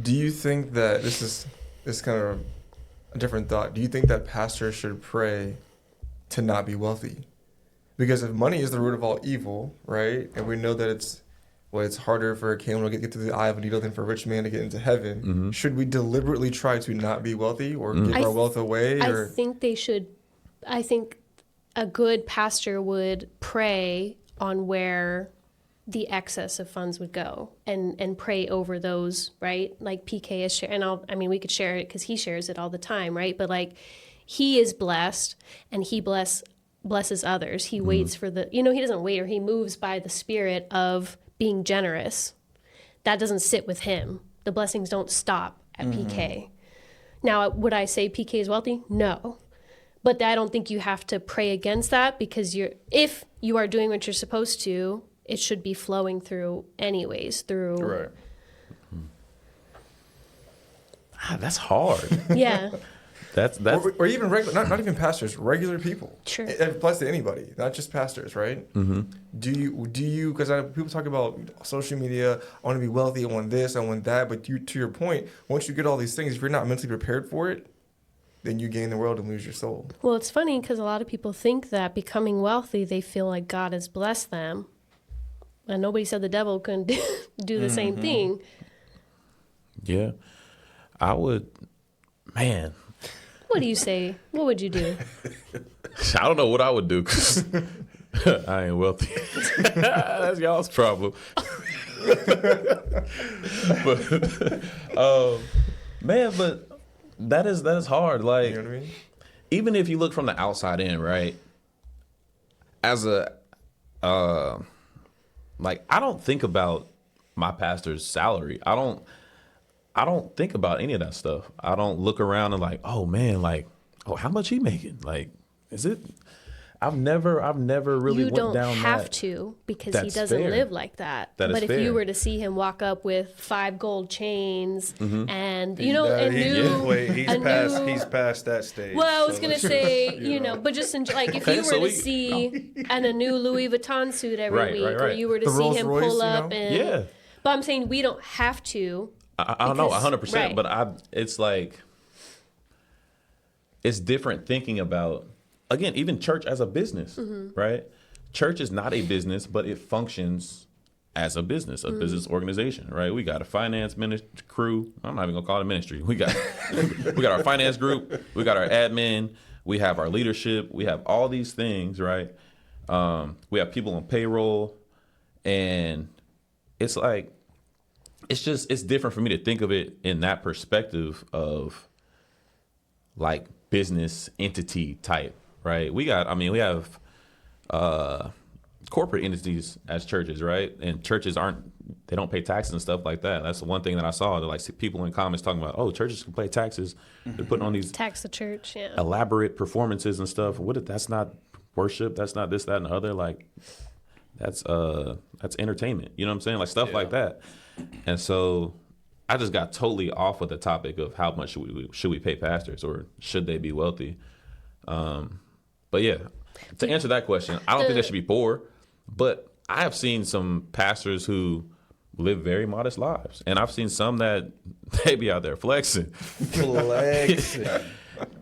Do you think that this kind of a different thought? Do you think that pastors should pray to not be wealthy? Because if money is the root of all evil, right, and we know that it's harder for a camel to get through the eye of a needle than for a rich man to get into heaven. Mm-hmm. Should we deliberately try to not be wealthy or give our wealth away? Or? I think they should. I think a good pastor would pray on where the excess of funds would go and pray over those, right? Like PK is sharing, and we could share it because he shares it all the time, right? But like he is blessed and he blesses others. He waits for he doesn't wait, or he moves by the spirit of being generous. That doesn't sit with him. The blessings don't stop at PK. Now, would I say PK is wealthy? No. But I don't think you have to pray against that, because if you are doing what you're supposed to, it should be flowing through anyways. Right. That's hard. Yeah. That's or even regular, not even pastors, regular people. Sure. It applies to anybody, not just pastors, right? Mm-hmm. Do you? Because people talk about social media. I want to be wealthy. I want this. I want that. But to your point, once you get all these things, if you're not mentally prepared for it, then you gain the world and lose your soul. Well, it's funny because a lot of people think that becoming wealthy, they feel like God has blessed them. And nobody said the devil couldn't do the same thing. Yeah. I would, man. What do you say? What would you do? I don't know what I would do, because I ain't wealthy. That's y'all's problem. But that is hard. Like, You know what I mean? even if you look from the outside in, right? As I don't think about my pastor's salary. I don't think about any of that stuff. I don't look around and like, oh man, like, oh, how much he making? Like, is it? I've never really You went down don't have that. to, because he That's doesn't fair. live like that. That is but if fair. you were to see him walk up with 5 gold chains and He's past that stage. Well, I was so gonna let's- say, but just like if you were so to we- see and a new Louis Vuitton suit every Right, week, right, or right. you were to The see Rolls him Royce, pull you up know? and Yeah. But I'm saying we don't have to. I don't know, Because- 100%. right. But it's like, it's different thinking about, again, even church as a business, right? Church is not a business, but it functions as a business organization, right? We got a finance ministry crew. I'm not even gonna call it a ministry. We got our finance group. We got our admin. We have our leadership. We have all these things, right? We have people on payroll, and it's like, it's different for me to think of it in that perspective of like business entity type, right? We have corporate entities as churches, right? And churches they don't pay taxes and stuff like that. That's the one thing that I saw. That, like, see people in comments talking about, oh, churches can pay taxes. They're putting on these Tax the church, yeah. elaborate performances and stuff. That's not worship. That's not this, that, and the other. Like, that's entertainment. You know what I'm saying? Like, stuff like that. And so I just got totally off with the topic of how much should we pay pastors, or should they be wealthy? But yeah, to answer that question, I don't think they should be poor, but I have seen some pastors who live very modest lives, and I've seen some that they be out there flexing.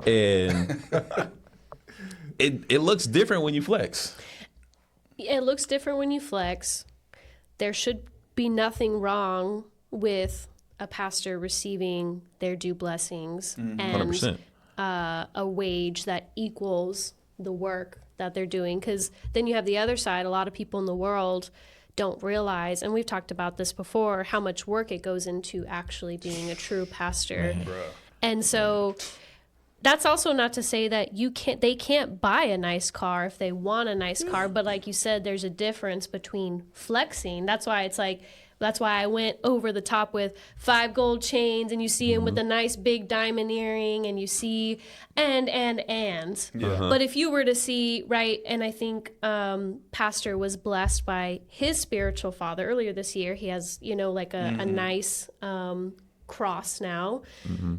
And it looks different when you flex. It looks different when you flex. There should be nothing wrong with a pastor receiving their due blessings and 100%. A wage that equals the work that they're doing. Because then you have the other side. A lot of people in the world don't realize, and we've talked about this before, how much work it goes into actually being a true pastor. And so that's also not to say that they can't buy a nice car if they want a nice car. But like you said, there's a difference between flexing. That's why I went over the top with 5 gold chains, and you see him with a nice big diamond earring, and you see and. But if you were to see, right, and I think Pastor was blessed by his spiritual father earlier this year. He has, like a nice cross now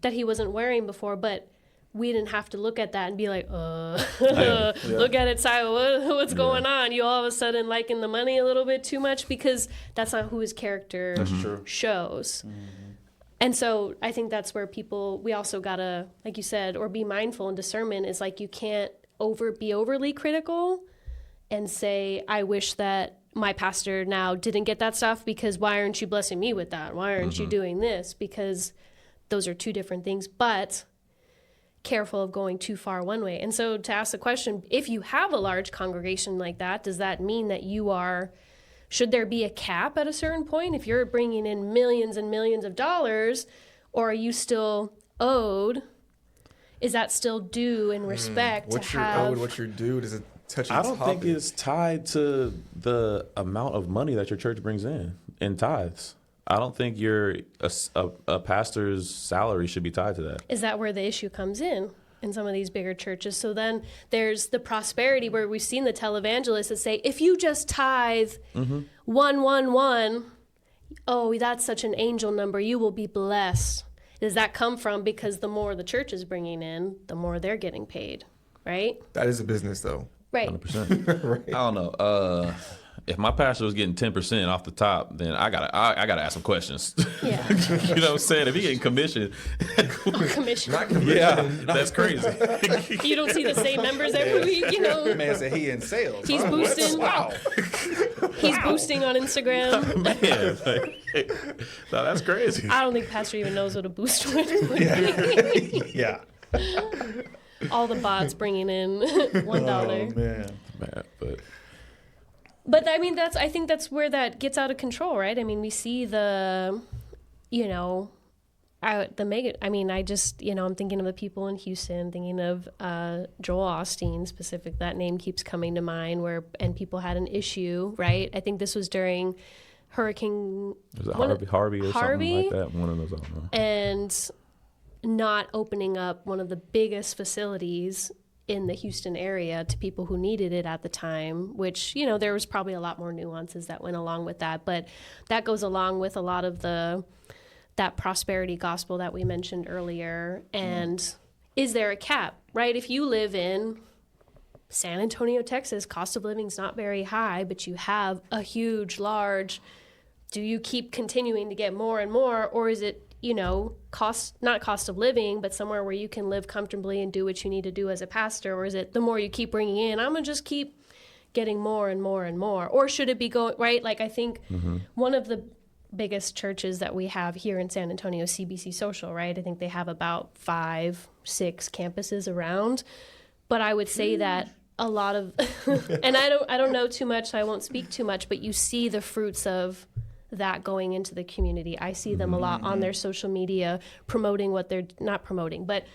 that he wasn't wearing before, but we didn't have to look at that and be like, look at it, Simon, what's going on? You all of a sudden liking the money a little bit too much, because that's not who his character shows. And so I think that's where we also gotta, like you said, or be mindful, and discernment is like, you can't be overly critical and say, I wish that my pastor now didn't get that stuff, because why aren't you blessing me with that? Why aren't you doing this? Because those are two different things, but careful of going too far one way. And so to ask the question, if you have a large congregation like that, does that mean that should there be a cap at a certain point? If you're bringing in millions and millions of dollars, or are you still owed? Is that still due in respect What's to your have? owed? What's your due? Does it touch? I don't think it's tied to the amount of money that your church brings in tithes. I don't think a pastor's salary should be tied to that. Is that where the issue comes in some of these bigger churches? So then there's the prosperity, where we've seen the televangelists that say, if you just tithe 111, oh, that's such an angel number, you will be blessed. Does that come from because the more the church is bringing in, the more they're getting paid, right? That is a business, though. Right. 100%. Right. I don't know. If my pastor was getting 10% off the top, then I gotta ask some questions. Yeah. You know what I'm saying? If he getting commission, Commission. Not commission. yeah, that's crazy. You don't see the same numbers every week, you know. Man said he in sales. He's boosting. Wow. He's boosting on Instagram. Man, like, no, that's crazy. I don't think Pastor even knows what a boost would be. Yeah. All the bots bringing in $1. Oh, man. Man, But I mean, I think that's where that gets out of control, right? I mean, we see the mega. I mean, I'm thinking of the people in Houston, thinking of Joel Osteen specific. That name keeps coming to mind. And people had an issue, right? I think this was during Hurricane. was it Harvey or Harvey? something like that? One of those. I don't know. And not opening up one of the biggest facilities in the Houston area to people who needed it at the time, which, there was probably a lot more nuances that went along with that. But that goes along with a lot of that prosperity gospel that we mentioned earlier. And is there a cap, right? If you live in San Antonio, Texas, cost of living is not very high, but you have a huge, large, do you keep continuing to get more and more? Or is it, not cost of living, but somewhere where you can live comfortably and do what you need to do as a pastor? Or is it the more you keep bringing in, I'm going to just keep getting more and more and more? Or should it be going, right? Like, I think one of the biggest churches that we have here in San Antonio is CBC Social, right? I think they have about 5-6 campuses around. But I would say that a lot of, and I don't know too much, so I won't speak too much, but you see the fruits of that going into the community. I see them a lot on their social media promoting what they're not promoting, but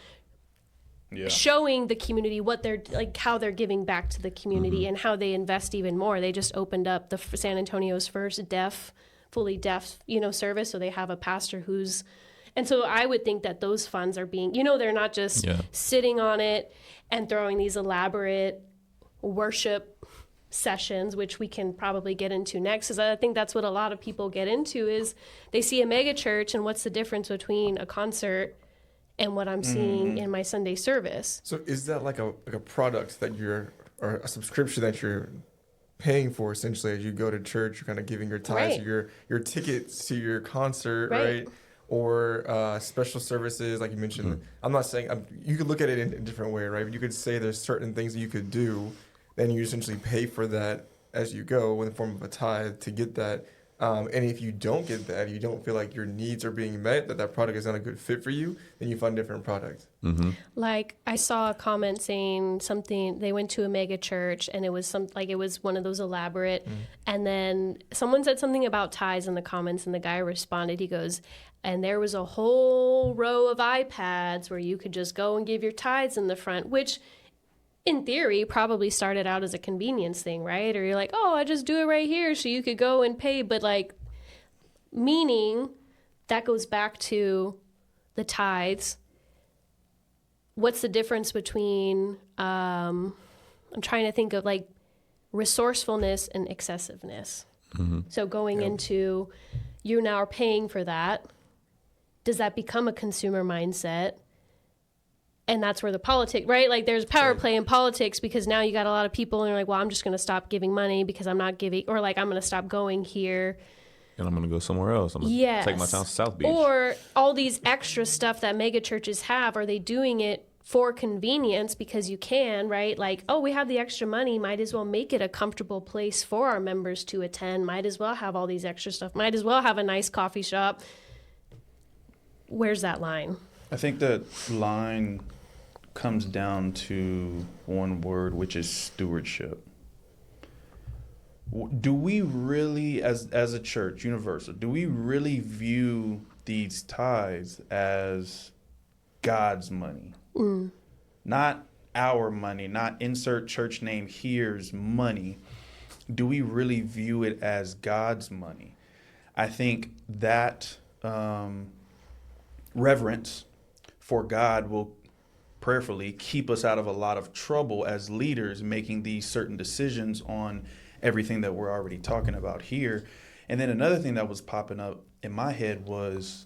showing the community what they're like, how they're giving back to the community and how they invest even more. They just opened up the San Antonio's first fully deaf, service. So they have a pastor and so I would think that those funds are being, they're not just sitting on it and throwing these elaborate worship sessions, which we can probably get into next, because I think that's what a lot of people get into is they see a mega church and what's the difference between a concert and what I'm seeing in my Sunday service. So is that like a product that or a subscription that you're paying for essentially as you go to church? You're kind of giving your tithes, Right. your tickets to your concert, right? Or special services, like you mentioned. I'm not saying you could look at it in a different way, right? But you could say there's certain things that you could do, then you essentially pay for that as you go in the form of a tithe to get that. And if you don't get that, you don't feel like your needs are being met, that product is not a good fit for you, then you find a different product. Like I saw a comment saying something, they went to a mega church and it was it was one of those elaborate, and then someone said something about tithes in the comments and the guy responded, he goes, and there was a whole row of iPads where you could just go and give your tithes in the front, which in theory probably started out as a convenience thing, right? Or you're like, oh, I just do it right here so you could go and pay. But meaning that goes back to the tithes. What's the difference between, I'm trying to think of resourcefulness and excessiveness. So going into, you now are paying for that. Does that become a consumer mindset? And that's where the politics, right? There's power play in politics because now you got a lot of people and you're like, well, I'm just going to stop giving money because I'm not giving, or I'm going to stop going here And I'm going to go somewhere else. I'm going to Yes. take my time to South Beach. Or all these extra stuff that mega churches have, are they doing it for convenience because you can, right? Like, oh, we have the extra money, might as well make it a comfortable place for our members to attend, might as well have all these extra stuff, might as well have a nice coffee shop. Where's that line? I think that line comes down to one word, which is stewardship. Do we really, as a church, universal, do we really view these tithes as God's money? Not our money, not insert church name here's money. Do we really view it as God's money? I think that reverence for God will prayerfully keep us out of a lot of trouble as leaders making these certain decisions on everything that we're already talking about here. And then another thing that was popping up in my head was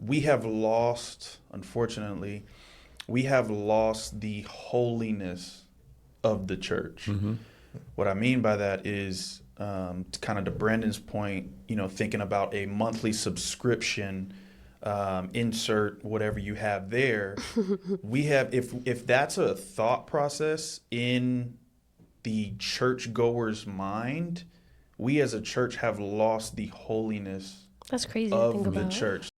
we have lost, unfortunately, the holiness of the church. Mm-hmm. What I mean by that is kind of to Brandon's point, thinking about a monthly subscription, insert whatever you have there. We have, if that's a thought process in the churchgoer's mind, we as a church have lost the holiness That's crazy to think of the about. church.